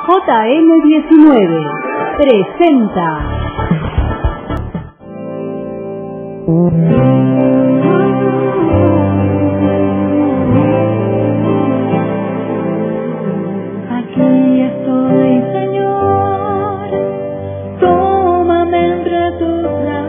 JM19 presenta Aquí estoy, Señor, tómame entre tus brazos.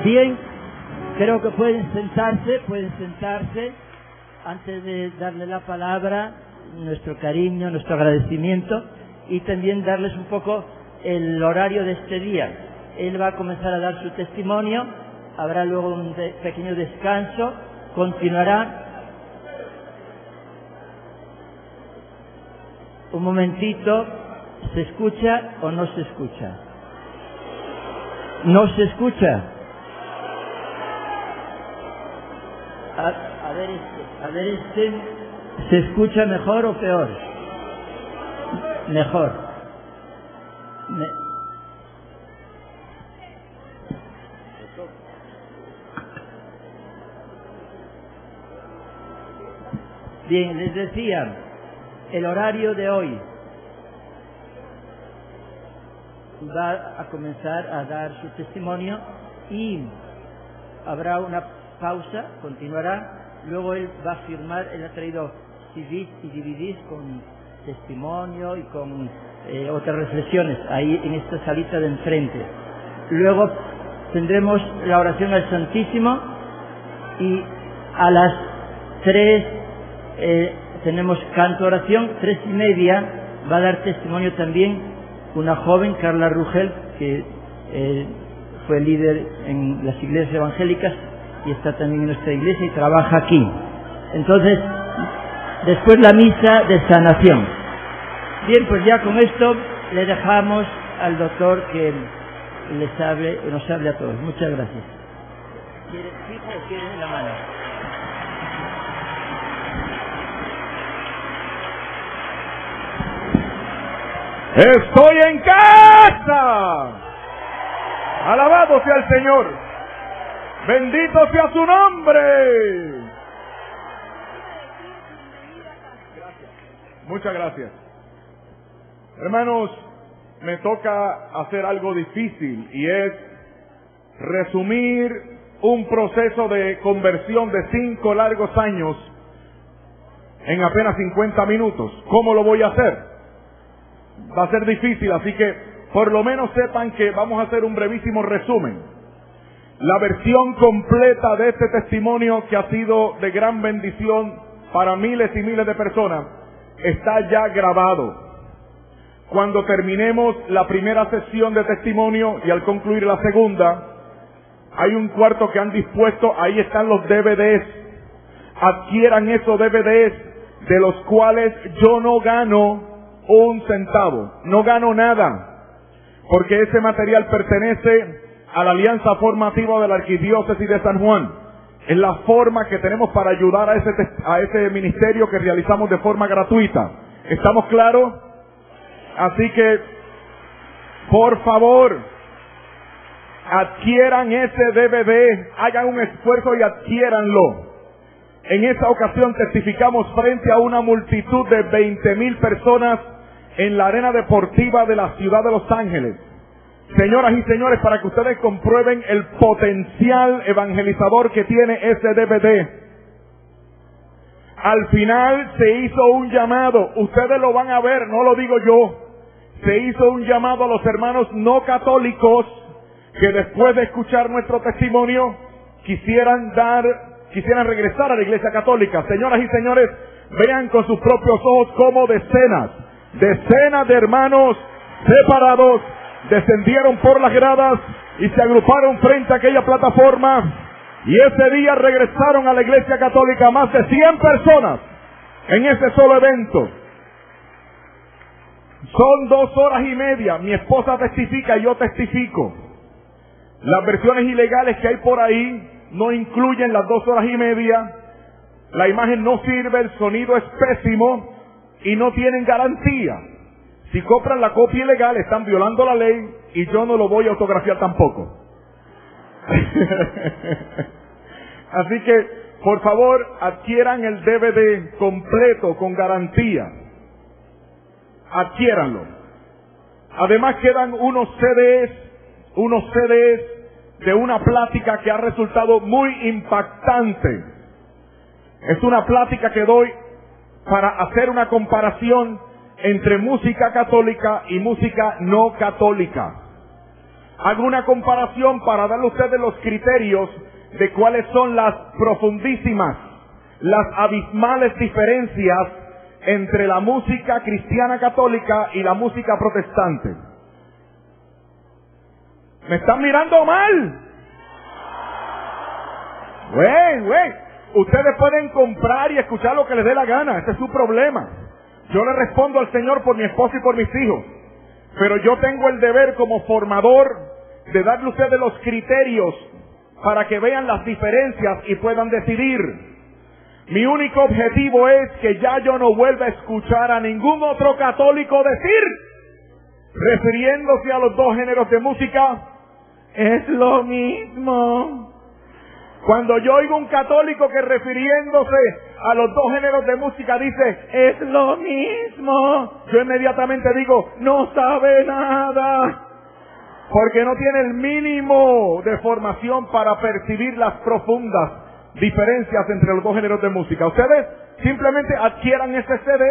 Bien, creo que pueden sentarse antes de darle la palabra, nuestro cariño, nuestro agradecimiento y también darles un poco el horario de este día. Él va a comenzar a dar su testimonio, habrá luego un pequeño descanso, continuará. Un momentito, ¿se escucha o no se escucha? ¿No se escucha? A ver, ¿se escucha mejor o peor? Mejor. Bien, les decía, el horario de hoy va a comenzar a dar su testimonio y habrá una pausa, continuará. Luego él va a firmar, él ha traído CDs y DVDs con testimonio y con otras reflexiones ahí en esta salita de enfrente. Luego tendremos la oración al Santísimo y a las 3 tenemos canto oración. 3:30 va a dar testimonio también una joven, Carla Rugel, que fue líder en las iglesias evangélicas y está también en nuestra iglesia y trabaja aquí. Entonces, después la misa de sanación. Bien, pues ya con esto le dejamos al doctor que nos hable a todos. Muchas gracias. ¿Quiere fijo o quiere la mano? ¡Estoy en casa! ¡Alabado sea el Señor! ¡Bendito sea su nombre! Muchas gracias. Hermanos, me toca hacer algo difícil y es resumir un proceso de conversión de 5 largos años en apenas 50 minutos. ¿Cómo lo voy a hacer? Va a ser difícil, así que por lo menos sepan que vamos a hacer un brevísimo resumen. La versión completa de este testimonio, que ha sido de gran bendición para miles y miles de personas, está ya grabado. Cuando terminemos la primera sesión de testimonio y al concluir la segunda, hay un cuarto que han dispuesto, ahí están los DVDs. adquieran esos DVDs de los cuales yo no gano un centavo, no gano nada, porque ese material pertenece a la alianza formativa de la Arquidiócesis de San Juan. Es la forma que tenemos para ayudar a ese ministerio que realizamos de forma gratuita. ¿Estamos claros? Así que, por favor, adquieran ese DVD, hagan un esfuerzo y adquiéranlo. En esta ocasión testificamos frente a una multitud de 20,000 personas en la arena deportiva de la ciudad de Los Ángeles. Señoras y señores, para que ustedes comprueben el potencial evangelizador que tiene ese DVD. Al final se hizo un llamado, ustedes lo van a ver, no lo digo yo. Se hizo un llamado a los hermanos no católicos que después de escuchar nuestro testimonio quisieran regresar a la iglesia católica. Señoras y señores, vean con sus propios ojos cómo decenas de hermanos separados descendieron por las gradas y se agruparon frente a aquella plataforma, y ese día regresaron a la iglesia católica más de 100 personas en ese solo evento. Son 2 horas y media, mi esposa testifica y yo testifico. Las versiones ilegales que hay por ahí no incluyen las 2 horas y media, la imagen no sirve, el sonido es pésimo y no tienen garantía. Si compran la copia ilegal están violando la ley y yo no lo voy a autografiar tampoco. Así que, por favor, adquieran el DVD completo con garantía. Adquiéranlo. Además quedan unos CDs de una plática que ha resultado muy impactante. Es una plática que doy para hacer una comparación entre música católica y música no católica. Hago una comparación para darle a ustedes los criterios de cuáles son las profundísimas, las abismales diferencias entre la música cristiana católica y la música protestante. ¿Me están mirando mal? Güey, ustedes pueden comprar y escuchar lo que les dé la gana, ese es su problema. Yo le respondo al Señor por mi esposa y por mis hijos, pero yo tengo el deber como formador de darle a ustedes los criterios para que vean las diferencias y puedan decidir. Mi único objetivo es que ya yo no vuelva a escuchar a ningún otro católico decir, refiriéndose a los 2 géneros de música, es lo mismo. Cuando yo oigo un católico que refiriéndose a los 2 géneros de música dice, es lo mismo, yo inmediatamente digo, no sabe nada, porque no tiene el mínimo de formación para percibir las profundas diferencias entre los 2 géneros de música. Ustedes simplemente adquieran ese CD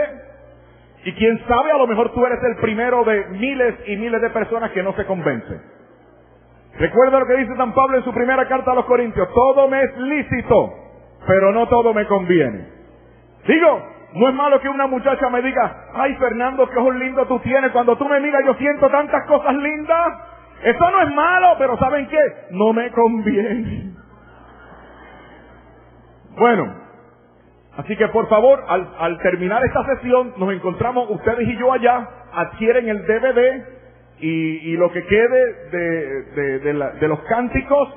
y quién sabe, a lo mejor tú eres el primero de miles y miles de personas que no se convence. Recuerda lo que dice San Pablo en su primera carta a los Corintios, todo me es lícito, pero no todo me conviene. Digo, no es malo que una muchacha me diga, ay Fernando, qué ojos lindos tú tienes, cuando tú me miras yo siento tantas cosas lindas. Eso no es malo, pero ¿saben qué? No me conviene. Bueno, así que por favor, al terminar esta sesión, nos encontramos ustedes y yo allá, adquieren el DVD y lo que quede de los cánticos,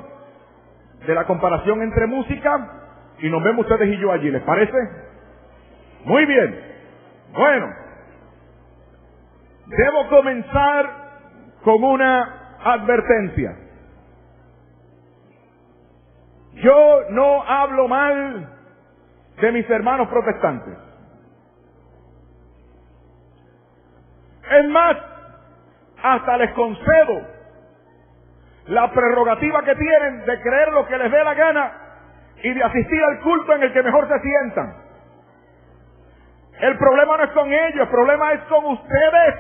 de la comparación entre música, y nos vemos ustedes y yo allí, ¿les parece? Muy bien. Bueno, debo comenzar con una advertencia. Yo no hablo mal de mis hermanos protestantes. Es más, hasta les concedo la prerrogativa que tienen de creer lo que les dé la gana y de asistir al culto en el que mejor se sientan. El problema no es con ellos, el problema es con ustedes.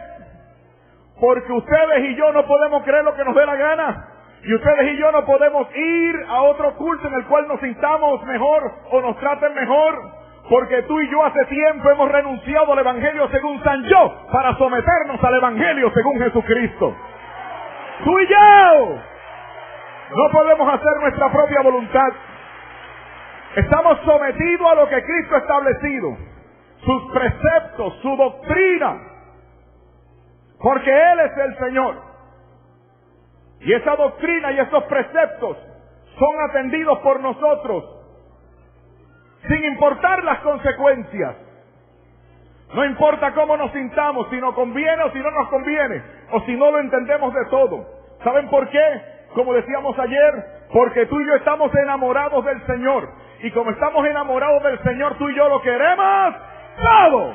Porque ustedes y yo no podemos creer lo que nos dé la gana. Y ustedes y yo no podemos ir a otro culto en el cual nos sintamos mejor o nos traten mejor. Porque tú y yo hace tiempo hemos renunciado al Evangelio según San Yo para someternos al Evangelio según Jesucristo. Tú y yo no podemos hacer nuestra propia voluntad. Estamos sometidos a lo que Cristo ha establecido, sus preceptos, su doctrina, porque Él es el Señor. Y esa doctrina y esos preceptos son atendidos por nosotros, sin importar las consecuencias. No importa cómo nos sintamos, si nos conviene o si no nos conviene, o si no lo entendemos de todo. ¿Saben por qué? Como decíamos ayer, porque tú y yo estamos enamorados del Señor. Y como estamos enamorados del Señor, tú y yo lo queremos todo.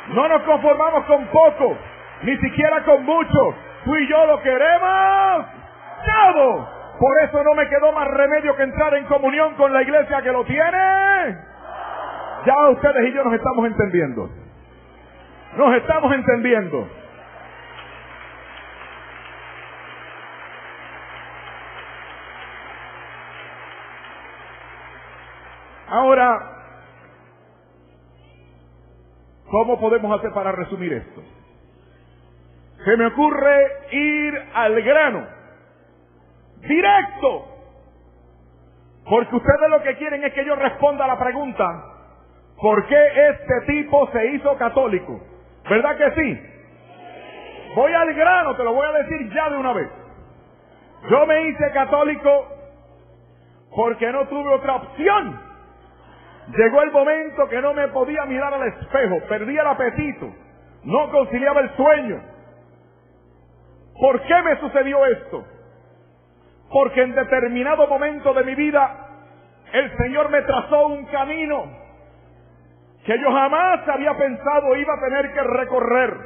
No nos conformamos con poco, ni siquiera con mucho. Tú y yo lo queremos todo. Por eso no me quedó más remedio que entrar en comunión con la iglesia que lo tiene. Ya ustedes y yo nos estamos entendiendo. Nos estamos entendiendo. Ahora, ¿cómo podemos hacer para resumir esto? Se me ocurre ir al grano, directo, porque ustedes lo que quieren es que yo responda a la pregunta: ¿por qué este tipo se hizo católico? ¿Verdad que sí? Voy al grano, te lo voy a decir ya de una vez. Yo me hice católico porque no tuve otra opción. Llegó el momento que no me podía mirar al espejo, perdí el apetito, no conciliaba el sueño. ¿Por qué me sucedió esto? Porque en determinado momento de mi vida el Señor me trazó un camino que yo jamás había pensado iba a tener que recorrer.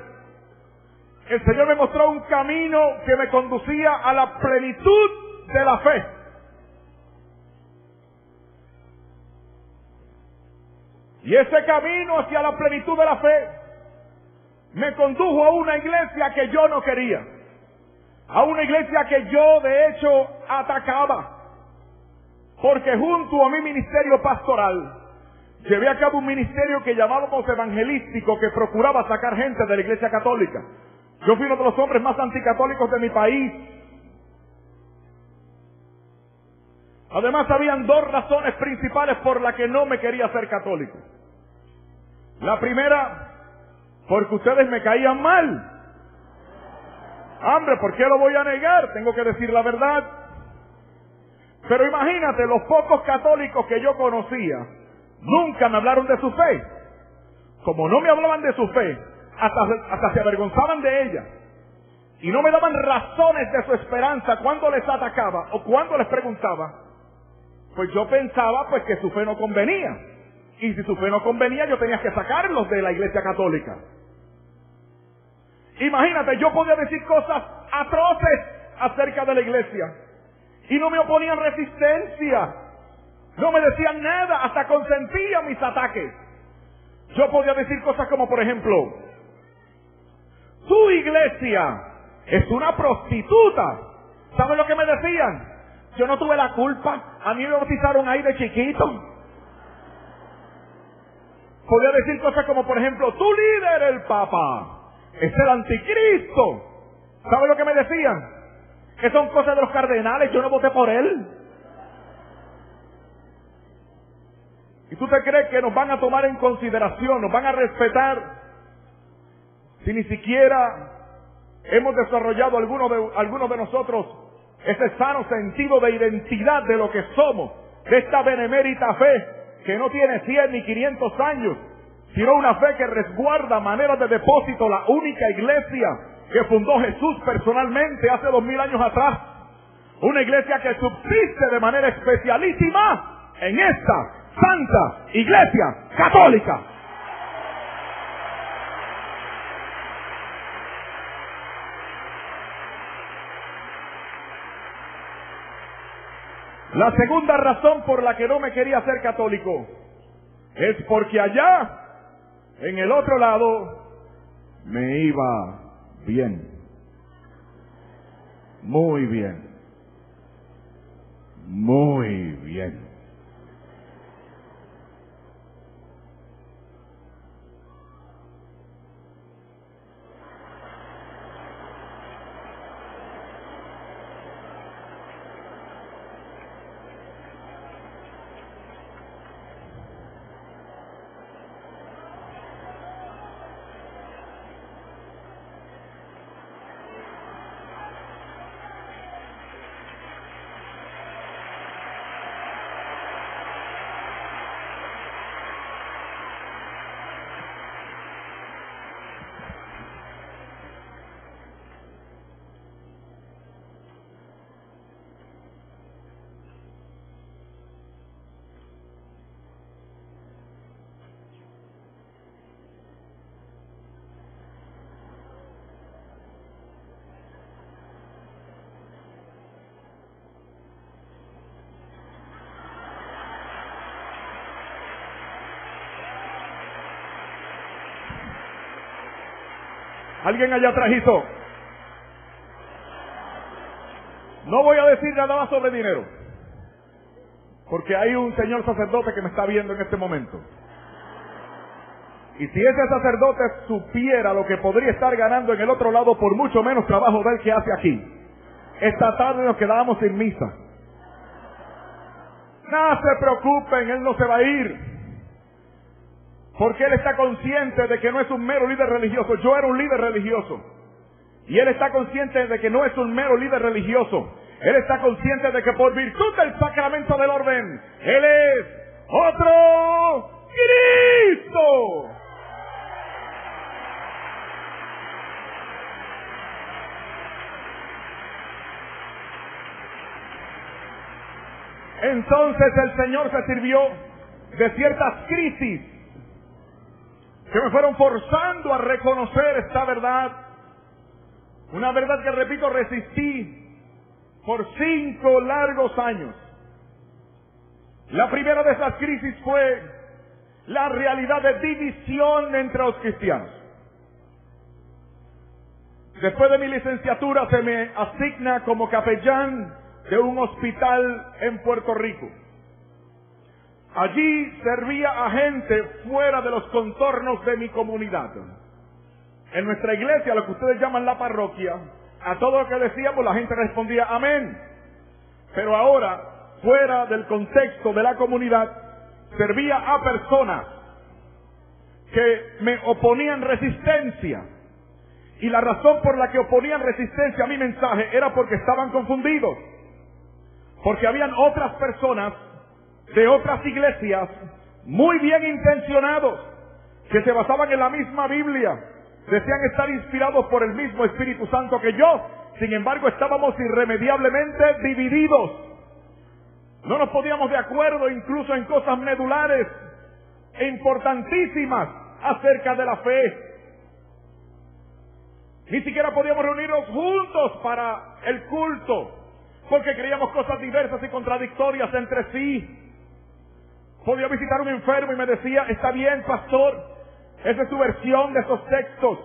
El Señor me mostró un camino que me conducía a la plenitud de la fe. Y ese camino hacia la plenitud de la fe me condujo a una iglesia que yo no quería. A una iglesia que yo de hecho atacaba. Porque junto a mi ministerio pastoral llevé a cabo un ministerio que llamábamos evangelístico, que procuraba sacar gente de la iglesia católica. Yo fui uno de los hombres más anticatólicos de mi país. Además, habían dos razones principales por las que no me quería ser católico. La primera, porque ustedes me caían mal. Hombre, ¿por qué lo voy a negar? Tengo que decir la verdad. Pero imagínate, los pocos católicos que yo conocía nunca me hablaron de su fe. Como no me hablaban de su fe, hasta se avergonzaban de ella. Y no me daban razones de su esperanza cuando les atacaba o cuando les preguntaba. Pues yo pensaba pues que su fe no convenía. Y si su fe no convenía, yo tenía que sacarlos de la iglesia católica. Imagínate, yo podía decir cosas atroces acerca de la iglesia. Y no me oponían resistencia. No me decían nada, hasta consentían mis ataques. Yo podía decir cosas como, por ejemplo, tu iglesia es una prostituta. ¿Saben lo que me decían? Yo no tuve la culpa. A mí me bautizaron ahí de chiquito. Podía decir cosas como, por ejemplo, tu líder, el Papa, es el anticristo. ¿Saben lo que me decían? Que son cosas de los cardenales, yo no voté por él. ¿Y tú te crees que nos van a tomar en consideración, nos van a respetar, si ni siquiera hemos desarrollado algunos de nosotros ese sano sentido de identidad de lo que somos, de esta benemérita fe que no tiene 100 ni 500 años, sino una fe que resguarda maneras de depósito, la única iglesia que fundó Jesús personalmente hace 2000 años atrás, una iglesia que subsiste de manera especialísima en esta Santa Iglesia Católica. La segunda razón por la que no me quería ser católico es porque allá, en el otro lado, me iba bien. Muy bien. Muy bien. ¿Alguien allá atrás hizo? No voy a decir nada más sobre dinero, porque hay un señor sacerdote que me está viendo en este momento. Y si ese sacerdote supiera lo que podría estar ganando en el otro lado por mucho menos trabajo del que hace aquí, esta tarde nos quedábamos sin misa. No se preocupen, él no se va a ir, porque él está consciente de que no es un mero líder religioso. Yo era un líder religioso, y él está consciente de que no es un mero líder religioso. Él está consciente de que por virtud del sacramento del orden, él es otro Cristo. Entonces el Señor se sirvió de ciertas crisis que me fueron forzando a reconocer esta verdad. Una verdad que, repito, resistí por 5 largos años. La primera de esas crisis fue la realidad de división entre los cristianos. Después de mi licenciatura se me asigna como capellán de un hospital en Puerto Rico. Allí servía a gente fuera de los contornos de mi comunidad. En nuestra iglesia, lo que ustedes llaman la parroquia, a todo lo que decíamos la gente respondía amén. Pero ahora, fuera del contexto de la comunidad, servía a personas que me oponían resistencia. Y la razón por la que oponían resistencia a mi mensaje era porque estaban confundidos. Porque habían otras personas de otras iglesias muy bien intencionados, que se basaban en la misma Biblia, decían estar inspirados por el mismo Espíritu Santo que yo. Sin embargo, estábamos irremediablemente divididos. No nos poníamos de acuerdo incluso en cosas medulares e importantísimas acerca de la fe. Ni siquiera podíamos reunirnos juntos para el culto, porque creíamos cosas diversas y contradictorias entre sí. Podía visitar a un enfermo y me decía, está bien, pastor, esa es su versión de esos textos,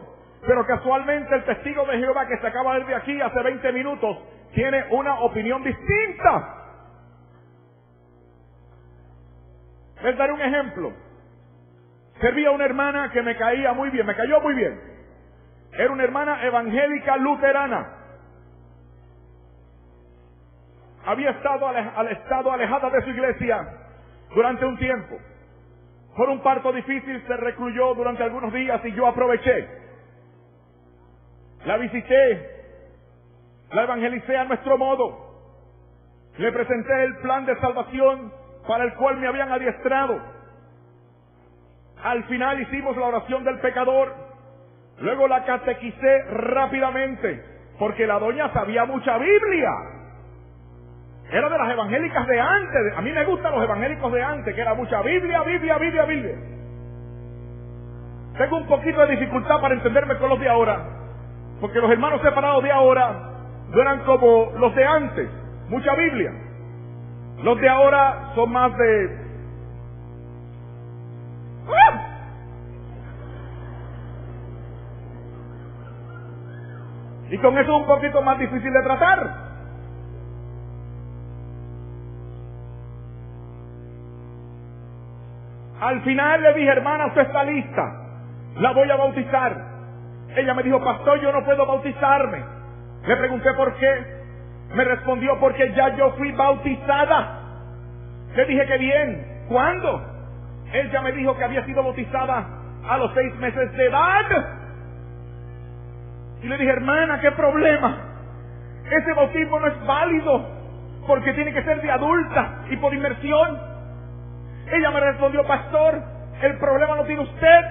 pero casualmente el testigo de Jehová que se acaba de ir de aquí hace 20 minutos tiene una opinión distinta. Les daré un ejemplo. Servía una hermana que me cayó muy bien. Era una hermana evangélica luterana. Había estado alejada de su iglesia durante un tiempo. Por un parto difícil se recluyó durante algunos días y yo aproveché. La visité, la evangelicé a nuestro modo. Le presenté el plan de salvación para el cual me habían adiestrado. Al final hicimos la oración del pecador. Luego la catequicé rápidamente, porque la doña sabía mucha Biblia. Era de las evangélicas de antes. A mí me gustan los evangélicos de antes, que era mucha Biblia. Tengo un poquito de dificultad para entenderme con los de ahora, porque los hermanos separados de ahora no eran como los de antes, mucha Biblia. Los de ahora son más de... ¡Ah! Y con eso es un poquito más difícil de tratar. Al final le dije, hermana, usted está lista, la voy a bautizar. Ella me dijo, pastor, yo no puedo bautizarme. Le pregunté por qué. Me respondió, porque ya yo fui bautizada. Le dije, qué bien. ¿Cuándo? Ella me dijo que había sido bautizada a los 6 meses de edad. Y le dije, hermana, ¿qué problema? Ese bautismo no es válido, porque tiene que ser de adulta y por inmersión. Ella me respondió, pastor, el problema no tiene usted,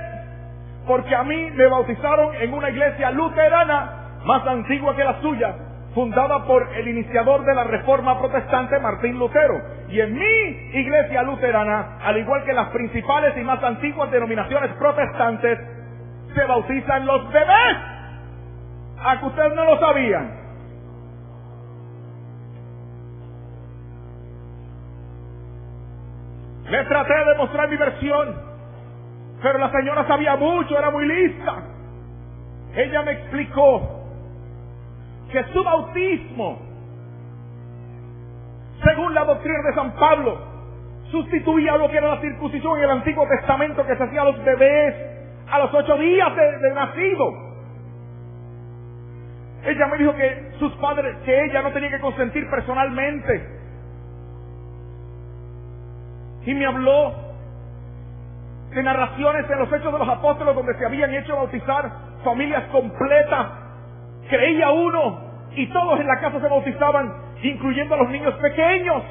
porque a mí me bautizaron en una iglesia luterana más antigua que la suya, fundada por el iniciador de la Reforma Protestante, Martín Lutero. Y en mi iglesia luterana, al igual que las principales y más antiguas denominaciones protestantes, se bautizan los bebés. ¿A que ustedes no lo sabían? Le traté de mostrar mi versión, pero la señora sabía mucho, era muy lista. ella me explicó que su bautismo, según la doctrina de San Pablo, sustituía lo que era la circuncisión en el Antiguo Testamento que se hacía a los bebés a los 8 días de nacido. Ella me dijo que sus padres, que ella no tenía que consentir personalmente. Y me habló de narraciones en los Hechos de los Apóstoles donde se habían hecho bautizar familias completas. Creía uno y todos en la casa se bautizaban, incluyendo a los niños pequeños.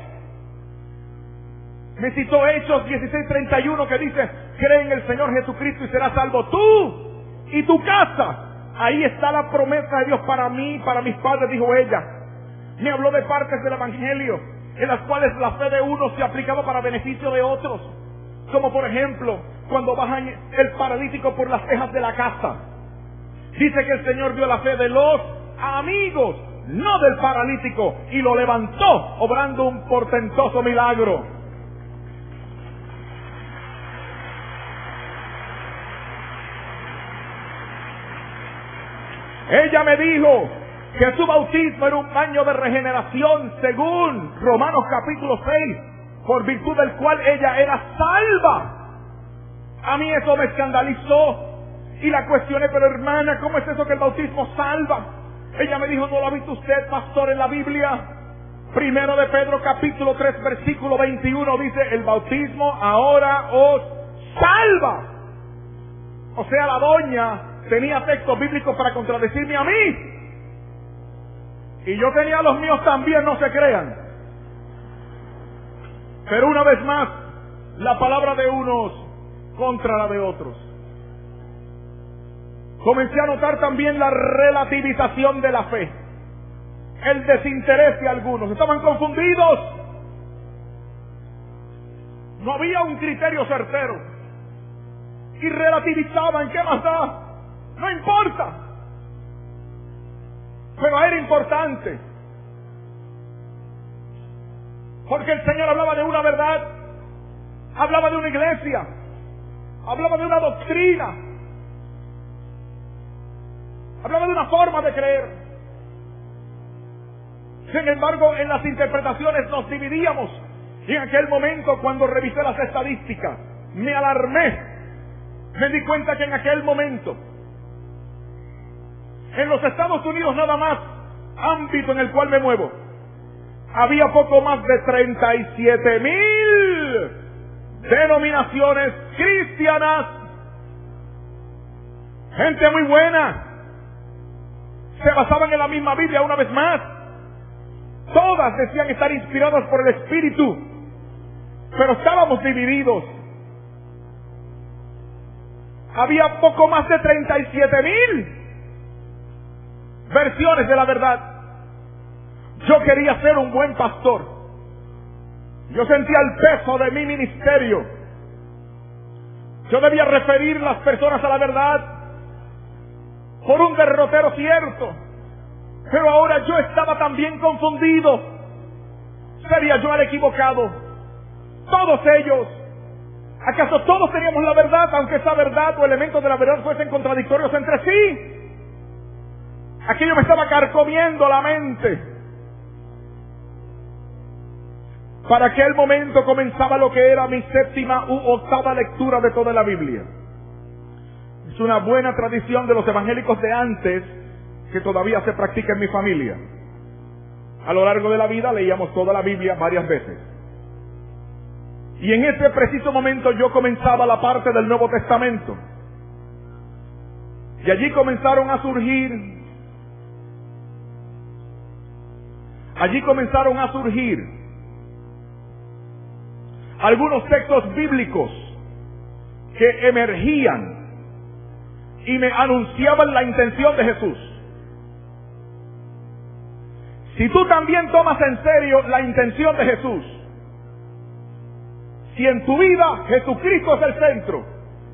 Me citó Hechos 16:31 que dice: cree en el Señor Jesucristo y serás salvo tú y tu casa. Ahí está la promesa de Dios para mí, para mis padres, dijo ella. Me habló de partes del Evangelio en las cuales la fe de unos se aplicaba para beneficio de otros. Como por ejemplo, cuando bajan el paralítico por las tejas de la casa. Dice que el Señor vio la fe de los amigos, no del paralítico, y lo levantó, obrando un portentoso milagro. Ella me dijo que su bautismo era un baño de regeneración según Romanos capítulo 6, por virtud del cual ella era salva. A mí eso me escandalizó y la cuestioné: pero hermana, ¿cómo es eso que el bautismo salva? Ella me dijo: ¿no lo ha visto usted, pastor, en la Biblia? Primero de Pedro capítulo 3 versículo 21 dice: el bautismo ahora os salva. O sea, la doña tenía textos bíblicos para contradecirme a mí. Y yo tenía los míos también, no se crean. Pero una vez más, la palabra de unos contra la de otros. Comencé a notar también la relativización de la fe, el desinterés de algunos. Estaban confundidos. No había un criterio certero. Y relativizaban: ¿qué más da? No importa. Pero era importante. Porque el Señor hablaba de una verdad, hablaba de una iglesia, hablaba de una doctrina, hablaba de una forma de creer. Sin embargo, en las interpretaciones nos dividíamos. Y en aquel momento, cuando revisé las estadísticas, me alarmé. Me di cuenta que en aquel momento, en los Estados Unidos nada más, ámbito en el cual me muevo, había poco más de 37,000 denominaciones cristianas. Gente muy buena. Se basaban en la misma Biblia una vez más. Todas decían estar inspiradas por el Espíritu. Pero estábamos divididos. Había poco más de 37,000 versiones de la verdad. Yo quería ser un buen pastor. Yo sentía el peso de mi ministerio. Yo debía referir las personas a la verdad por un derrotero cierto. Pero ahora yo estaba también confundido. ¿Sería yo el equivocado? Todos ellos. ¿Acaso todos teníamos la verdad, aunque esa verdad o elementos de la verdad fuesen contradictorios entre sí? Aquello me estaba carcomiendo la mente. Para aquel momento comenzaba lo que era mi 7ª u 8ª lectura de toda la Biblia. Es una buena tradición de los evangélicos de antes que todavía se practica en mi familia. A lo largo de la vida leíamos toda la Biblia varias veces. Y en ese preciso momento yo comenzaba la parte del Nuevo Testamento. Y allí comenzaron a surgir algunos textos bíblicos que emergían y me anunciaban la intención de Jesús. Si tú también tomas en serio la intención de Jesús, si en tu vida Jesucristo es el centro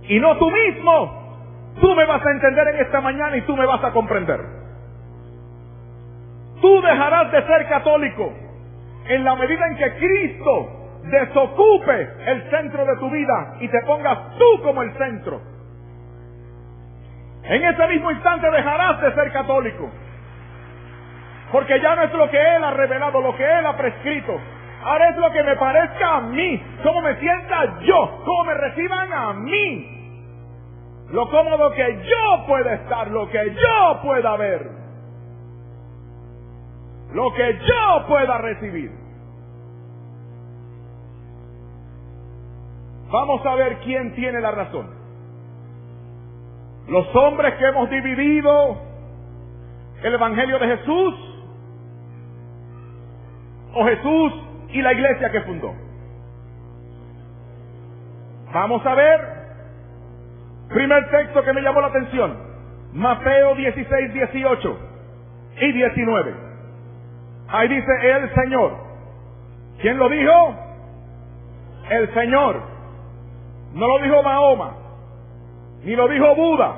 y no tú mismo, tú me vas a entender en esta mañana y tú me vas a comprender. Tú dejarás de ser católico en la medida en que Cristo desocupe el centro de tu vida y te pongas tú como el centro. En ese mismo instante dejarás de ser católico. Porque ya no es lo que Él ha revelado, lo que Él ha prescrito. Ahora es lo que me parezca a mí, cómo me sienta yo, cómo me reciban a mí. Lo cómodo que yo pueda estar, lo que yo pueda ver, lo que yo pueda recibir. Vamos a ver quién tiene la razón. Los hombres que hemos dividido el Evangelio de Jesús, o Jesús y la iglesia que fundó. Vamos a ver. Primer texto que me llamó la atención. Mateo 16, 18 y 19. Ahí dice el Señor. ¿Quién lo dijo? El Señor. No lo dijo Mahoma, ni lo dijo Buda.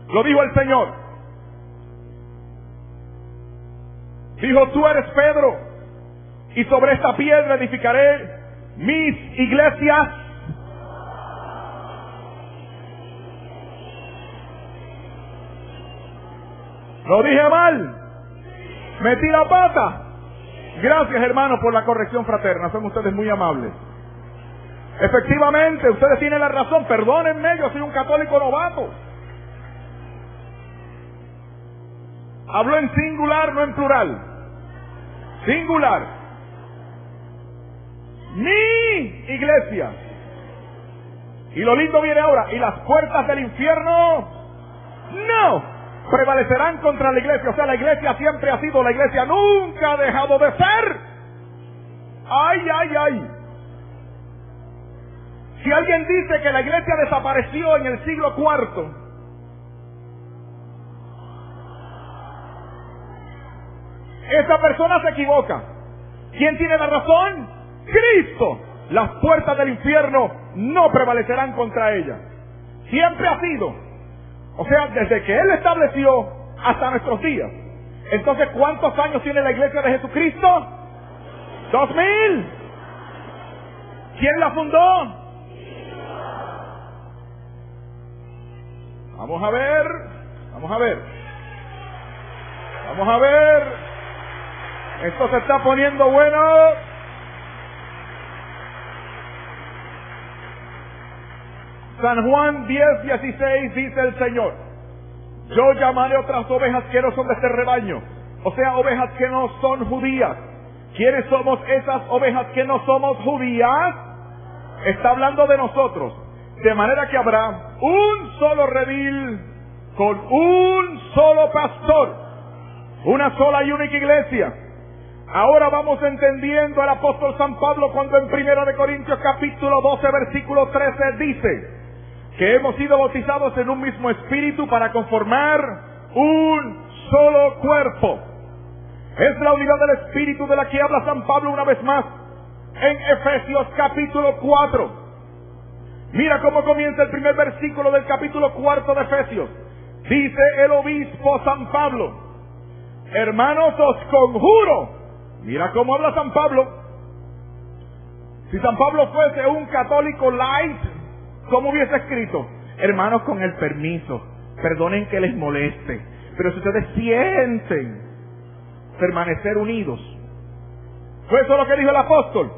Lo dijo el Señor. Dijo: tú eres Pedro, y sobre esta piedra edificaré mis iglesias. ¿Lo dije mal? ¿Metí la pata? Gracias, hermano, por la corrección fraterna. Son ustedes muy amables. Efectivamente, ustedes tienen la razón. Perdónenme, yo soy un católico novato. Hablo en singular, no en plural. Singular. Mi iglesia. Y lo lindo viene ahora. Y las puertas del infierno no prevalecerán contra la iglesia. O sea, la iglesia siempre ha sido, la iglesia nunca ha dejado de ser. Ay, ay, ay. Si alguien dice que la iglesia desapareció en el siglo IV, esa persona se equivoca. ¿Quién tiene la razón? Cristo. Las puertas del infierno no prevalecerán contra ella. Siempre ha sido. O sea, desde que Él estableció hasta nuestros días. Entonces, ¿cuántos años tiene la iglesia de Jesucristo? 2000. ¿Quién la fundó? Vamos a ver, vamos a ver. Vamos a ver. Esto se está poniendo bueno. San Juan 10:16 dice el Señor: yo llamaré otras ovejas que no son de este rebaño. O sea, ovejas que no son judías. ¿Quiénes somos esas ovejas que no somos judías? Está hablando de nosotros. De manera que habrá un solo redil con un solo pastor, una sola y única iglesia. Ahora vamos entendiendo al apóstol San Pablo cuando en 1 Corintios capítulo 12 versículo 13 dice que hemos sido bautizados en un mismo espíritu para conformar un solo cuerpo. Es la unidad del espíritu de la que habla San Pablo una vez más en Efesios capítulo 4. Mira cómo comienza el primer versículo del capítulo 4 de Efesios. Dice el obispo San Pablo: hermanos, os conjuro. Mira cómo habla San Pablo. Si San Pablo fuese un católico light, ¿cómo hubiese escrito? Hermanos, con el permiso, perdonen que les moleste, pero si ustedes sienten permanecer unidos. ¿Fue eso lo que dijo el apóstol?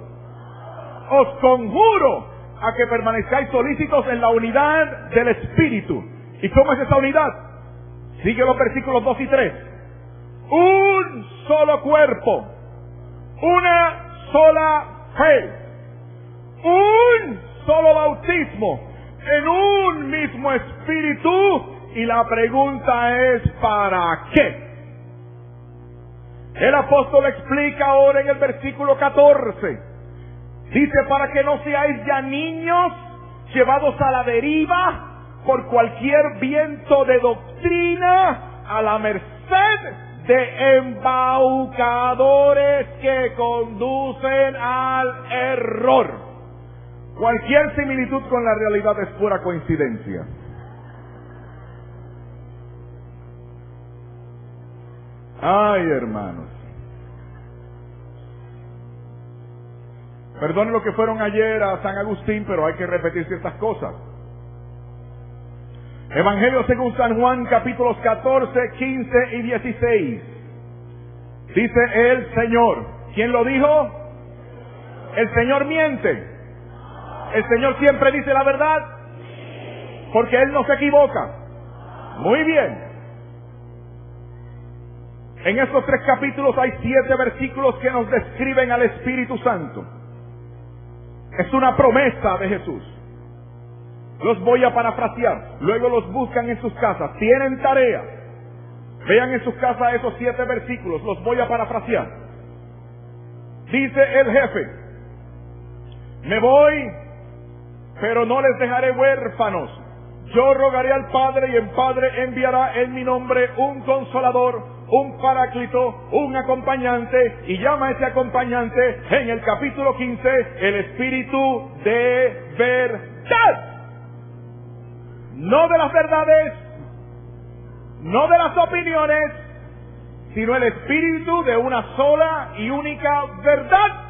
Os conjuro a que permanezcáis solícitos en la unidad del Espíritu. ¿Y cómo es esa unidad? Sigue los versículos 2 y 3. Un solo cuerpo, una sola fe, un solo bautismo, en un mismo Espíritu. Y la pregunta es: ¿para qué? El apóstol explica ahora en el versículo 14. Dice: para que no seáis ya niños llevados a la deriva por cualquier viento de doctrina, a la merced de embaucadores que conducen al error. Cualquier similitud con la realidad es pura coincidencia. Ay, hermanos. Perdonen lo que fueron ayer a San Agustín, pero hay que repetir ciertas cosas. Evangelio según San Juan, capítulos 14, 15 y 16. Dice el Señor. ¿Quién lo dijo? ¿El Señor miente? ¿El Señor siempre dice la verdad? Porque Él no se equivoca. Muy bien. En estos 3 capítulos hay 7 versículos que nos describen al Espíritu Santo. Es una promesa de Jesús. Los voy a parafrasear. Luego los buscan en sus casas. Tienen tarea. Vean en sus casas esos 7 versículos. Los voy a parafrasear. Dice el jefe: me voy, pero no les dejaré huérfanos. Yo rogaré al Padre, y el Padre enviará en mi nombre un consolador, un paráclito, un acompañante, y llama a ese acompañante en el capítulo 15 el Espíritu de verdad. No de las verdades, no de las opiniones, sino el Espíritu de una sola y única verdad.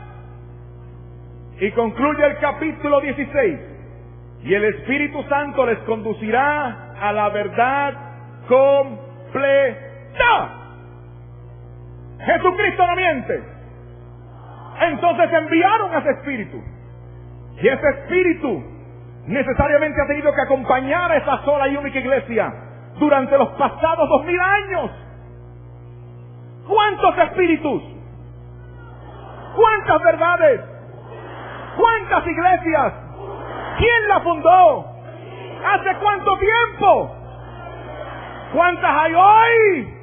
Y concluye el capítulo 16. Y el Espíritu Santo les conducirá a la verdad completa. Jesucristo no miente. Entonces enviaron a ese Espíritu. Y ese Espíritu necesariamente ha tenido que acompañar a esa sola y única iglesia durante los pasados 2000 años. ¿Cuántos espíritus? ¿Cuántas verdades? ¿Cuántas iglesias? ¿Quién la fundó? ¿Hace cuánto tiempo? ¿Cuántas hay hoy?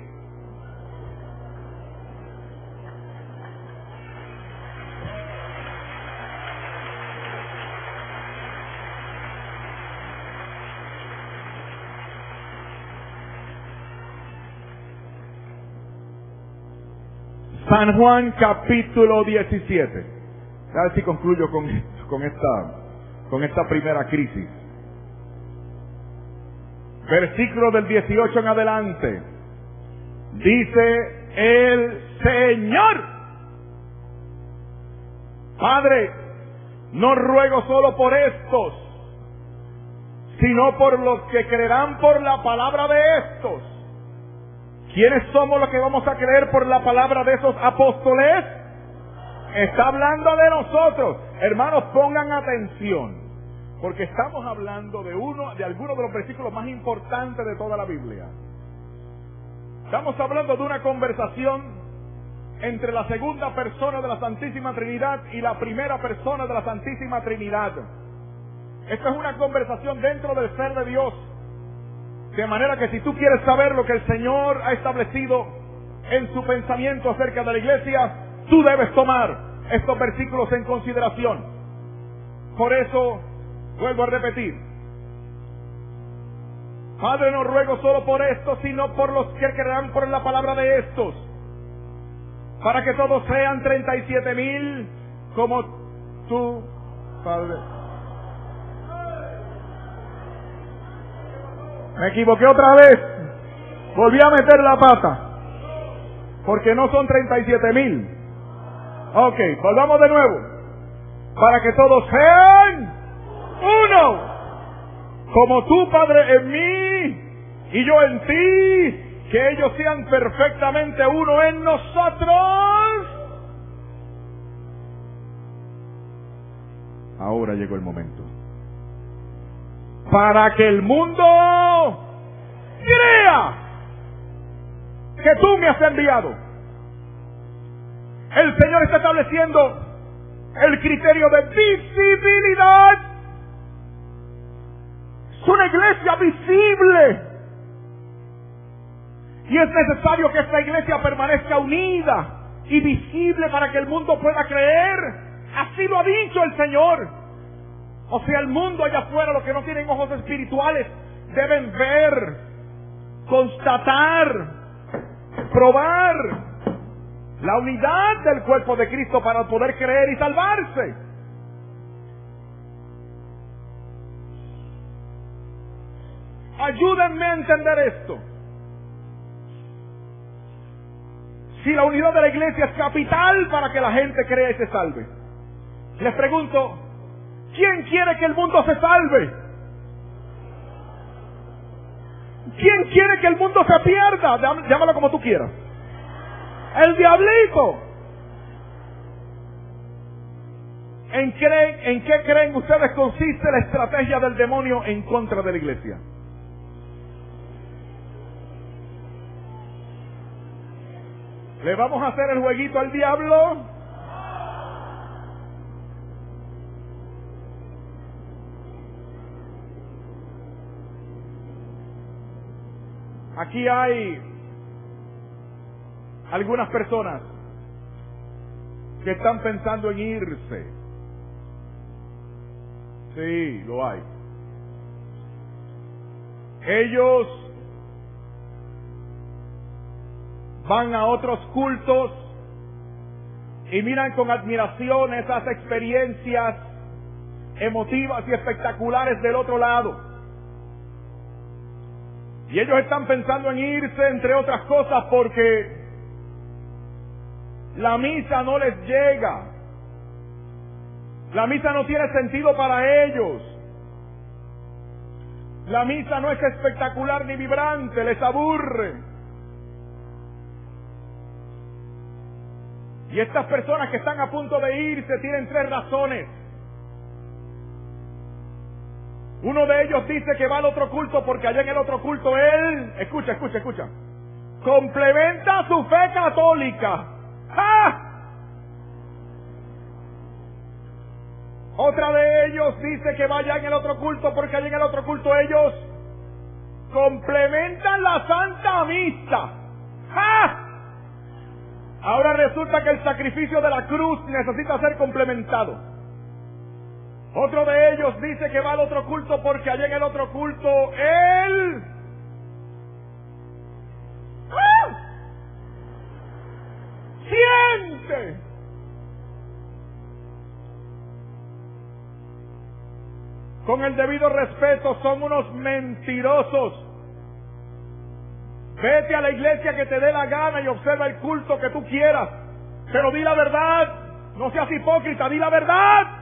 San Juan capítulo 17. A ver si concluyo con esta primera crisis. Versículo del 18 en adelante. Dice el Señor: Padre, no ruego solo por estos, sino por los que creerán por la palabra de estos. ¿Quiénes somos los que vamos a creer por la palabra de esos apóstoles? Está hablando de nosotros. Hermanos, pongan atención, porque estamos hablando de algunos de los versículos más importantes de toda la Biblia. Estamos hablando de una conversación entre la segunda persona de la Santísima Trinidad y la primera persona de la Santísima Trinidad. Esta es una conversación dentro del ser de Dios. De manera que si tú quieres saber lo que el Señor ha establecido en su pensamiento acerca de la iglesia, tú debes tomar estos versículos en consideración. Por eso, vuelvo a repetir: Padre, no ruego solo por estos, sino por los que creerán por la palabra de estos, para que todos sean 37,000 como tú, Padre. Me equivoqué otra vez. Volví a meter la pata. Porque no son 37,000. Ok, volvamos de nuevo. Para que todos sean uno. Como tú, Padre, en mí y yo en ti. Que ellos sean perfectamente uno en nosotros. Ahora llegó el momento. Para que el mundo crea que tú me has enviado. El Señor está estableciendo el criterio de visibilidad. Es una iglesia visible. Y es necesario que esta iglesia permanezca unida y visible para que el mundo pueda creer. Así lo ha dicho el Señor. O sea, el mundo allá afuera, los que no tienen ojos espirituales, deben ver, constatar, probar la unidad del cuerpo de Cristo para poder creer y salvarse. Ayúdenme a entender esto. Si la unidad de la iglesia es capital para que la gente crea y se salve, les pregunto, ¿quién quiere que el mundo se salve? ¿Quién quiere que el mundo se pierda? Llámalo como tú quieras. El diablito. ¿En qué creen ustedes consiste la estrategia del demonio en contra de la iglesia? ¿Le vamos a hacer el jueguito al diablo? Aquí hay algunas personas que están pensando en irse. Sí, lo hay. Ellos van a otros cultos y miran con admiración esas experiencias emotivas y espectaculares del otro lado. Y ellos están pensando en irse, entre otras cosas, porque la misa no les llega. La misa no tiene sentido para ellos. La misa no es espectacular ni vibrante, les aburre. Y estas personas que están a punto de irse tienen 3 razones. Uno de ellos dice que va al otro culto porque allá en el otro culto él, escucha, complementa su fe católica. ¡Ah! Otra de ellos dice que vaya en el otro culto porque allá en el otro culto ellos complementan la Santa Misa. ¡Ah! Ahora resulta que el sacrificio de la cruz necesita ser complementado. Otro de ellos dice que va al otro culto porque allá en el otro culto él siente. Con el debido respeto, son unos mentirosos. Vete a la iglesia que te dé la gana y observa el culto que tú quieras, pero di la verdad. No seas hipócrita, di la verdad.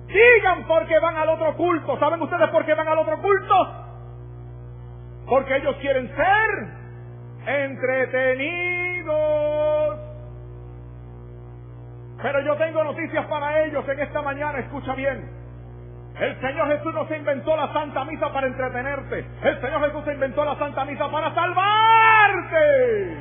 Digan por qué van al otro culto. ¿Saben ustedes por qué van al otro culto? Porque ellos quieren ser entretenidos. Pero yo tengo noticias para ellos en esta mañana, escucha bien. El Señor Jesús no se inventó la Santa Misa para entretenerte. El Señor Jesús se inventó la Santa Misa para salvarte.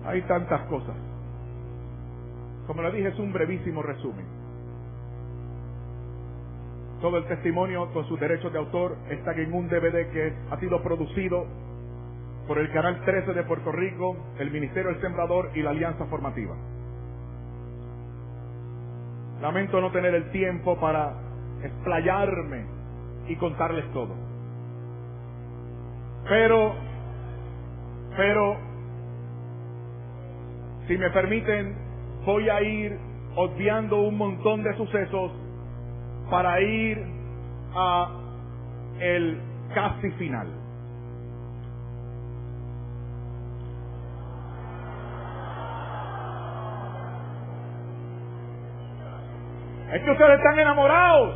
Hay tantas cosas. Como le dije, es un brevísimo resumen. Todo el testimonio con sus derechos de autor está en un DVD que ha sido producido por el Canal 13 de Puerto Rico, el Ministerio del Sembrador y la Alianza Formativa. Lamento no tener el tiempo para explayarme y contarles todo. Pero, si me permiten, voy a ir obviando un montón de sucesos para ir a el casi final. Es que ustedes están enamorados.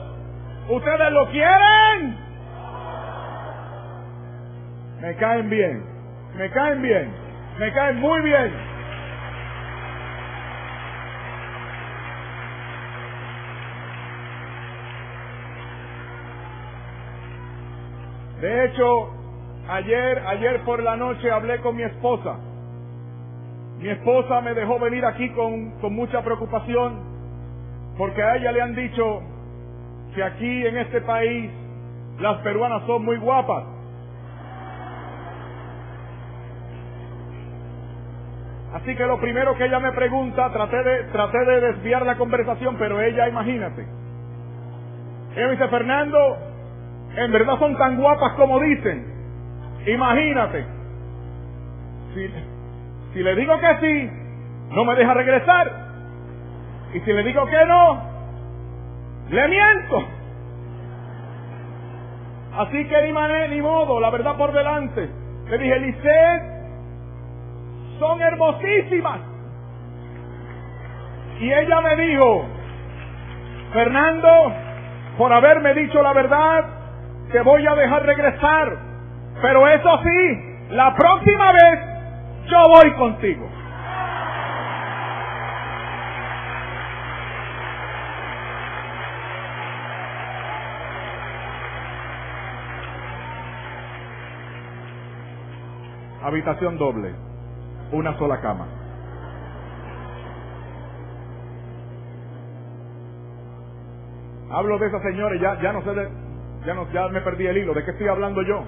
¿Ustedes lo quieren? Me caen bien. Me caen bien. Me caen muy bien. De hecho, ayer por la noche hablé con mi esposa. Mi esposa me dejó venir aquí con mucha preocupación, porque a ella le han dicho que aquí en este país las peruanas son muy guapas. Así que lo primero que ella me pregunta, traté de desviar la conversación, pero ella, imagínate. Ella me dice, Fernando, ¿en verdad son tan guapas como dicen? Imagínate. Si le digo que sí, no me deja regresar. Y si le digo que no, le miento. Así que ni modo, la verdad por delante. Le dije, Lisette, son hermosísimas. Y ella me dijo, Fernando, por haberme dicho la verdad, te voy a dejar regresar. Pero eso sí, la próxima vez yo voy contigo. Habitación doble, una sola cama. Hablo de esa señora y ya no sé ya me perdí el hilo. ¿De qué estoy hablando yo?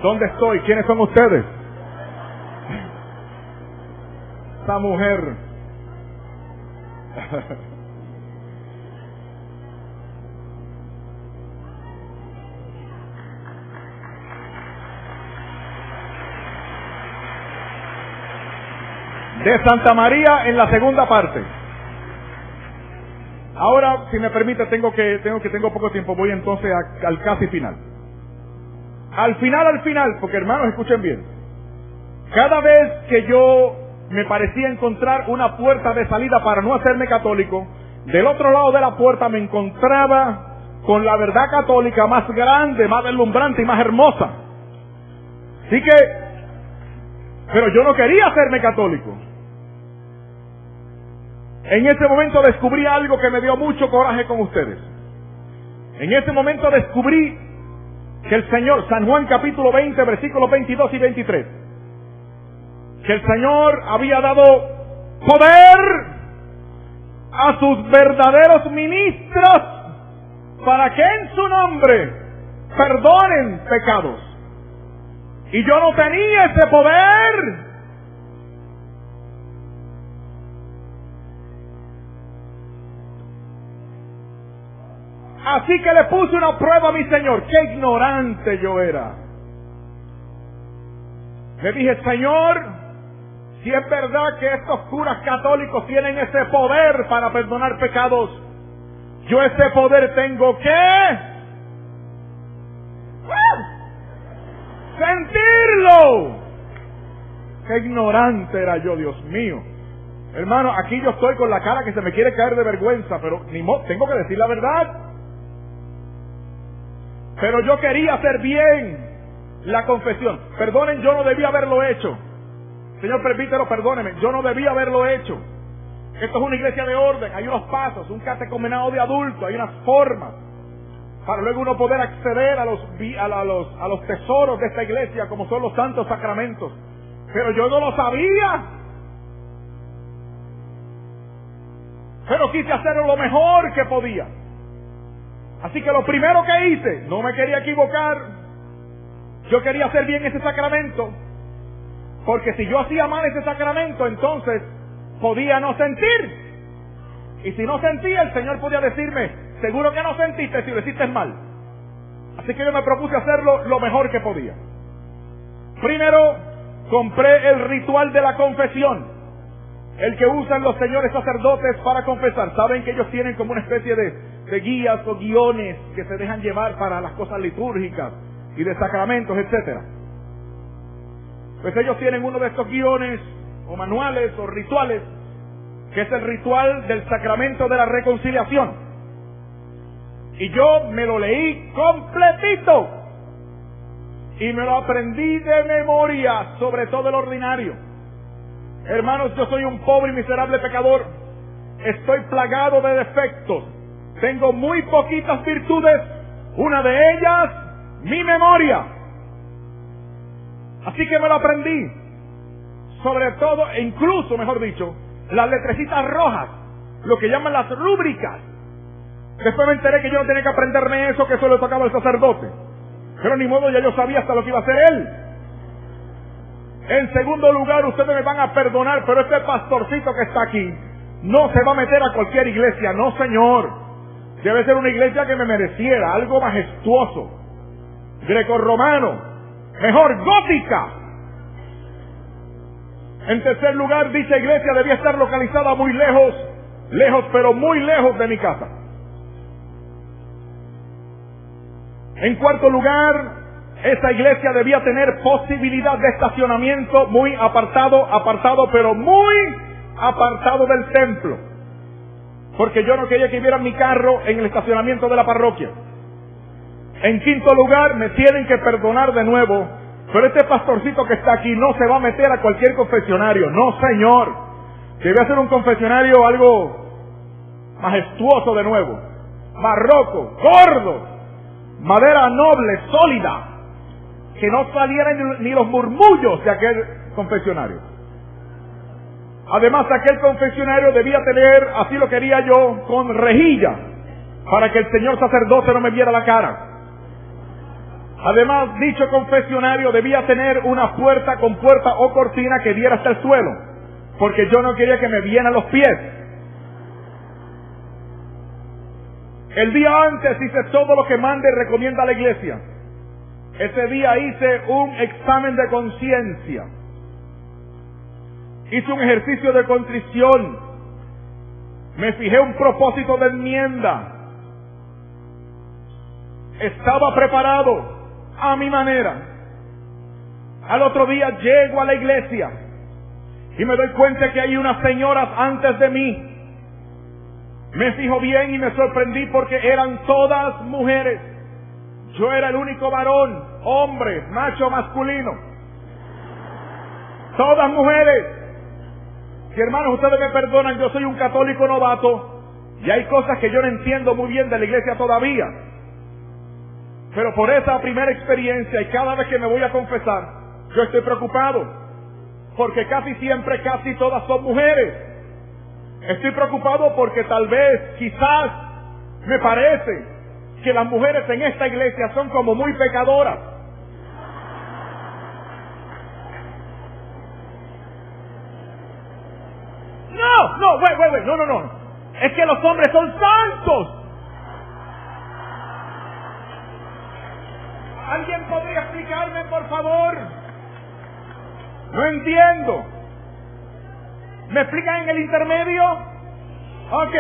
¿Dónde estoy? ¿Quiénes son ustedes? Esa mujer. De Santa María en la segunda parte. Ahora, si me permite, tengo poco tiempo, voy entonces al casi final. Al final, porque hermanos, escuchen bien. Cada vez que yo me parecía encontrar una puerta de salida para no hacerme católico, del otro lado de la puerta me encontraba con la verdad católica más grande, más deslumbrante y más hermosa. Así que, pero yo no quería hacerme católico. En ese momento descubrí algo que me dio mucho coraje con ustedes. En ese momento descubrí que el Señor, San Juan capítulo 20, versículos 22 y 23, que el Señor había dado poder a sus verdaderos ministros para que en su nombre perdonen pecados. Y yo no tenía ese poder. Así que le puse una prueba a mi Señor. ¡Qué ignorante yo era! Le dije, Señor, si es verdad que estos curas católicos tienen ese poder para perdonar pecados, yo ese poder tengo que sentirlo. ¡Qué ignorante era yo, Dios mío! Hermano, aquí yo estoy con la cara que se me quiere caer de vergüenza, pero ni modo, tengo que decir la verdad. Pero yo quería hacer bien la confesión. Perdonen, yo no debía haberlo hecho. Señor, permítelo, perdóneme. Yo no debía haberlo hecho. Esto es una iglesia de orden. Hay unos pasos, un catecumenado de adulto. Hay unas formas para luego uno poder acceder a los tesoros de esta iglesia, como son los santos sacramentos. Pero yo no lo sabía. Pero quise hacerlo lo mejor que podía. Así que lo primero que hice, no me quería equivocar, yo quería hacer bien ese sacramento, porque si yo hacía mal ese sacramento, entonces podía no sentir. Y si no sentía, el Señor podía decirme, seguro que no sentiste si lo hiciste mal. Así que yo me propuse hacerlo lo mejor que podía. Primero, compré el ritual de la confesión, el que usan los señores sacerdotes para confesar. Saben que ellos tienen como una especie de guías o guiones que se dejan llevar para las cosas litúrgicas y de sacramentos, etcétera. Pues ellos tienen uno de estos guiones o manuales o rituales, que es el ritual del sacramento de la reconciliación. Y yo me lo leí completito y me lo aprendí de memoria, sobre todo el ordinario. Hermanos, yo soy un pobre y miserable pecador. Estoy plagado de defectos. Tengo muy poquitas virtudes. Una de ellas, mi memoria. Así que me lo aprendí. Sobre todo, e incluso, mejor dicho, las letrecitas rojas, lo que llaman las rúbricas. Después me enteré que yo no tenía que aprenderme eso, que eso le tocaba al sacerdote. Pero ni modo, ya yo sabía hasta lo que iba a hacer él. En segundo lugar, ustedes me van a perdonar, pero este pastorcito que está aquí no se va a meter a cualquier iglesia. No, señor. Debe ser una iglesia que me mereciera, algo majestuoso, grecorromano, mejor gótica. En tercer lugar, dicha iglesia debía estar localizada muy lejos, pero muy lejos de mi casa. En cuarto lugar, esa iglesia debía tener posibilidad de estacionamiento muy apartado, pero muy apartado del templo. Porque yo no quería que vieran mi carro en el estacionamiento de la parroquia. En quinto lugar, me tienen que perdonar de nuevo, pero este pastorcito que está aquí no se va a meter a cualquier confesionario. No, señor. Debe hacer un confesionario algo majestuoso de nuevo. Barroco, gordo, madera noble, sólida. Que no salieran ni los murmullos de aquel confesionario. Además, aquel confesionario debía tener, así lo quería yo, con rejilla, para que el señor sacerdote no me viera la cara. Además, dicho confesionario debía tener una puerta con puerta o cortina que diera hasta el suelo, porque yo no quería que me vieran los pies. El día antes hice todo lo que manda y recomienda la iglesia. Ese día hice un examen de conciencia. Hice un ejercicio de contrición. Me fijé un propósito de enmienda. Estaba preparado a mi manera. Al otro día llego a la iglesia y me doy cuenta que hay unas señoras antes de mí. Me fijo bien y me sorprendí porque eran todas mujeres. Yo era el único varón, hombre, macho, masculino. Todas mujeres. Y hermanos, ustedes me perdonan, yo soy un católico novato y hay cosas que yo no entiendo muy bien de la iglesia todavía. Pero por esa primera experiencia y cada vez que me voy a confesar, yo estoy preocupado. Porque casi siempre, casi todas son mujeres. Estoy preocupado porque tal vez, quizás, me parece que las mujeres en esta iglesia son como muy pecadoras. No. Es que los hombres son santos. ¿Alguien podría explicarme, por favor? No entiendo. ¿Me explican en el intermedio? Ok.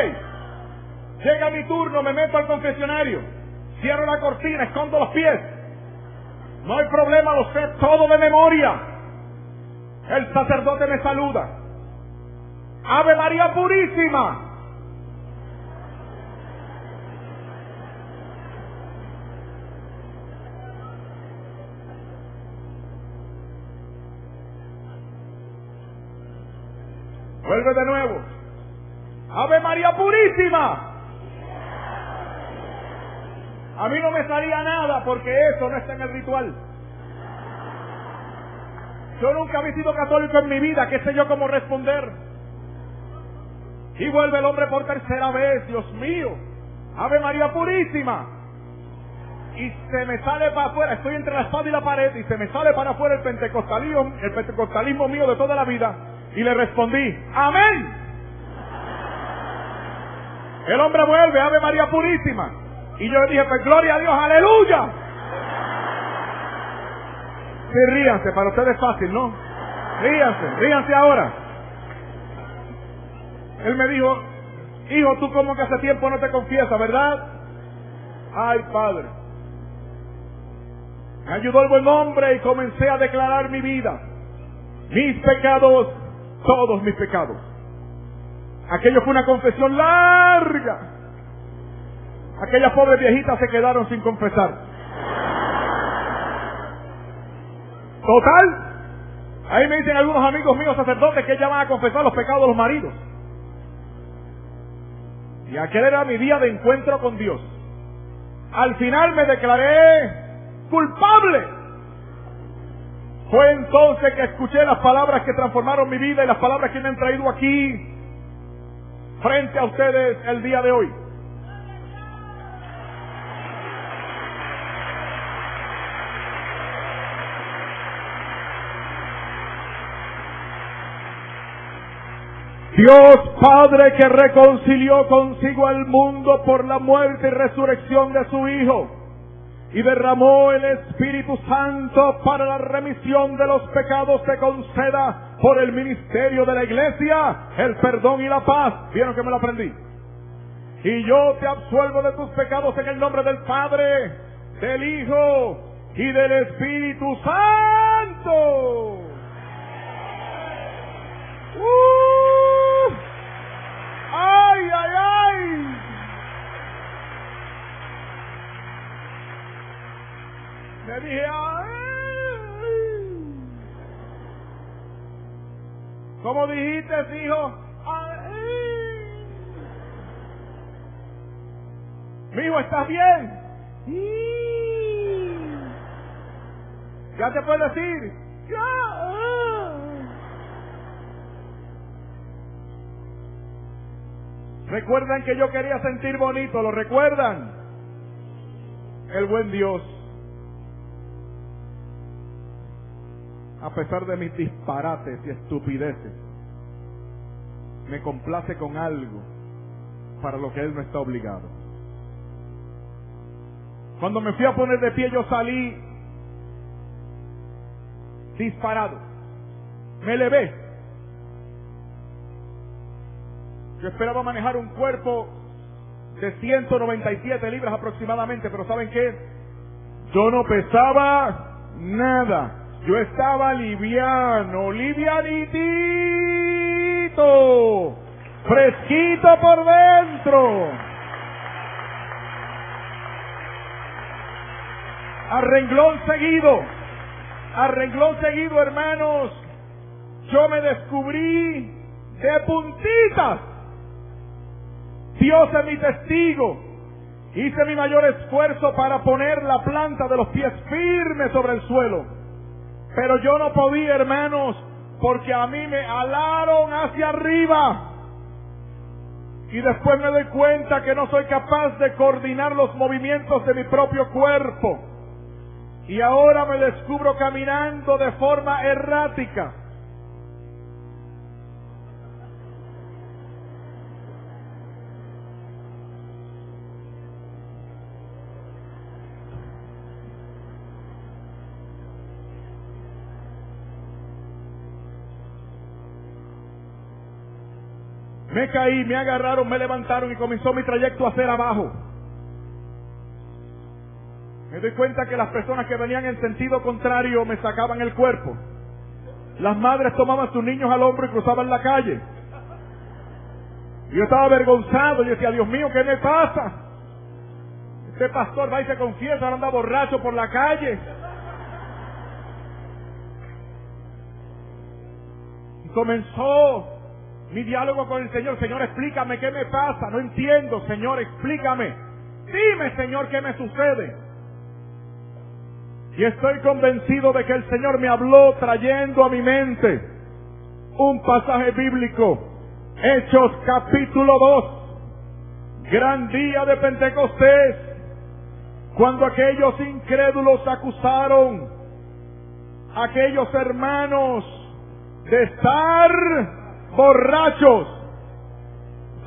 Llega mi turno, me meto al confesionario. Cierro la cortina, escondo los pies. No hay problema, lo sé todo de memoria. El sacerdote me saluda. ¡Ave María Purísima! Vuelve de nuevo. ¡Ave María Purísima! A mí no me salía nada porque eso no está en el ritual. Yo nunca había sido católico en mi vida, qué sé yo cómo responder. Y vuelve el hombre por tercera vez, Dios mío, Ave María Purísima. Y se me sale para afuera, estoy entre la espada y la pared, y se me sale para afuera el pentecostalismo mío de toda la vida. Y le respondí, amén. El hombre vuelve, Ave María Purísima. Y yo le dije, pues gloria a Dios, aleluya. Sí, ríanse, para ustedes es fácil, ¿no? Ríanse ahora. Él me dijo, hijo, tú como que hace tiempo no te confiesas, ¿verdad? Ay, padre. Me ayudó el buen hombre y comencé a declarar mi vida. Mis pecados, todos mis pecados. Aquello fue una confesión larga. Aquellas pobres viejitas se quedaron sin confesar. Total. Ahí me dicen algunos amigos míos sacerdotes que ya van a confesar los pecados de los maridos. Y aquel era mi día de encuentro con Dios. Al final me declaré culpable. Fue entonces que escuché las palabras que transformaron mi vida y las palabras que me han traído aquí frente a ustedes el día de hoy. Dios Padre que reconcilió consigo al mundo por la muerte y resurrección de su Hijo y derramó el Espíritu Santo para la remisión de los pecados, te conceda por el ministerio de la iglesia el perdón y la paz. ¿Vieron que me lo aprendí? Y yo te absuelvo de tus pecados en el nombre del Padre, del Hijo y del Espíritu Santo. ¡Ay, ay, ay! Me dije, ¡ay! ¿Cómo dijiste, hijo? ¡Ay! Mi hijo, ¿estás bien? Sí. ¿Ya te puedo decir? ¡Ya! ¿Recuerdan que yo quería sentir bonito? ¿Lo recuerdan? El buen Dios, a pesar de mis disparates y estupideces, me complace con algo para lo que Él no está obligado. Cuando me fui a poner de pie, yo salí disparado. Me elevé. Yo esperaba manejar un cuerpo de 197 libras aproximadamente, pero ¿saben qué? Yo no pesaba nada. Yo estaba liviano, livianitito, fresquito por dentro. A renglón seguido, hermanos, yo me descubrí de puntitas. Dios es mi testigo. Hice mi mayor esfuerzo para poner la planta de los pies firme sobre el suelo. Pero yo no podía, hermanos, porque a mí me alaron hacia arriba. Y después me doy cuenta que no soy capaz de coordinar los movimientos de mi propio cuerpo. Y ahora me descubro caminando de forma errática. Me caí, me agarraron, me levantaron y comenzó mi trayecto hacia abajo. Me doy cuenta que las personas que venían en sentido contrario me sacaban el cuerpo. Las madres tomaban a sus niños al hombro y cruzaban la calle. Yo estaba avergonzado y decía, Dios mío, ¿qué me pasa? Este pastor va y se confiesa, ahora anda borracho por la calle. Y comenzó mi diálogo con el Señor. Señor, explícame qué me pasa. No entiendo, Señor, explícame. Dime, Señor, qué me sucede. Y estoy convencido de que el Señor me habló trayendo a mi mente un pasaje bíblico. Hechos capítulo 2. Gran día de Pentecostés. Cuando aquellos incrédulos acusaron a aquellos hermanos de estar borrachos,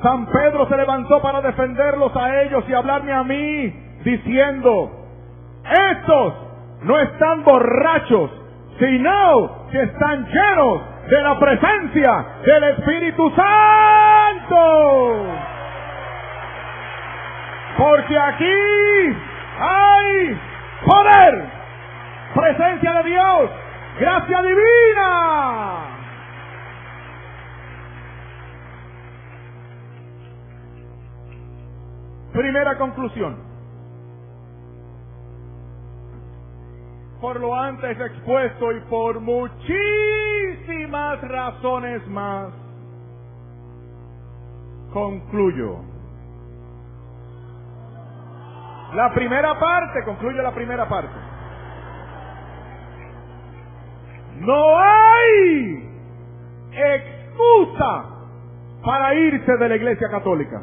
San Pedro se levantó para defenderlos a ellos y hablarme a mí, diciendo, estos no están borrachos, sino que están llenos de la presencia del Espíritu Santo. Porque aquí hay poder, presencia de Dios, gracia divina. Primera conclusión. Por lo antes expuesto y por muchísimas razones más, concluyo. La primera parte, concluyo la primera parte. No hay excusa para irse de la Iglesia Católica.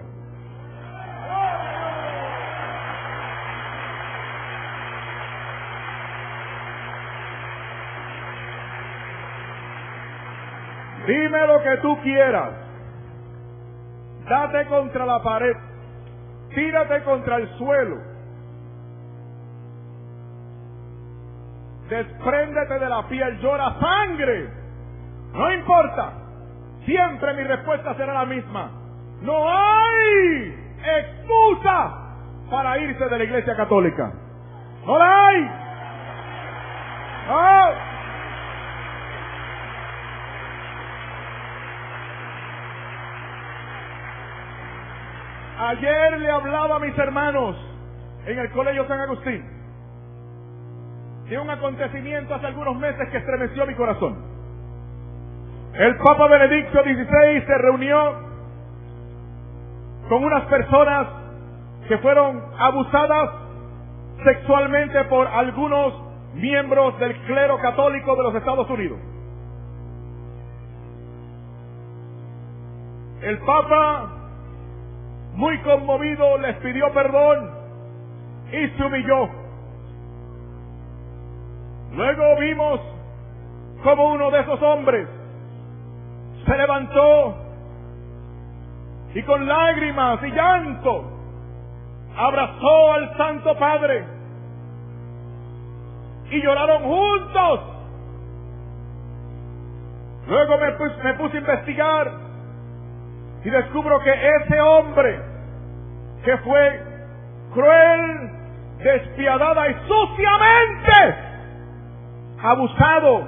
Dime lo que tú quieras. Date contra la pared. Tírate contra el suelo. Despréndete de la piel. Llora sangre. No importa. Siempre mi respuesta será la misma. No hay excusa para irse de la Iglesia Católica. ¡No la hay! ¡No! Ayer le hablaba a mis hermanos en el Colegio San Agustín de un acontecimiento hace algunos meses que estremeció mi corazón. El Papa Benedicto XVI se reunió con unas personas que fueron abusadas sexualmente por algunos miembros del clero católico de los Estados Unidos. El Papa, muy conmovido, les pidió perdón y se humilló. Luego vimos cómo uno de esos hombres se levantó y con lágrimas y llanto abrazó al Santo Padre y lloraron juntos. Luego me puse a investigar y descubro que ese hombre que fue cruel, despiadada y suciamente abusado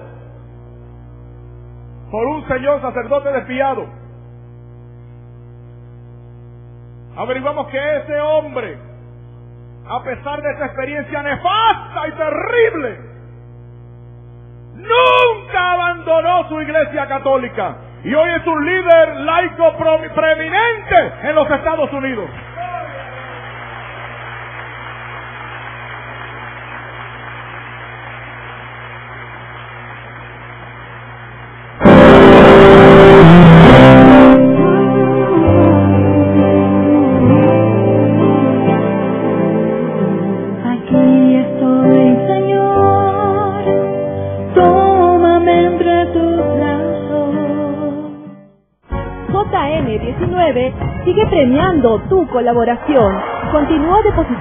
por un señor sacerdote desviado, averiguamos que ese hombre, a pesar de esa experiencia nefasta y terrible, nunca abandonó su iglesia católica y hoy es un líder laico preeminente en los Estados Unidos. JM19 sigue premiando tu colaboración. Continúa depositando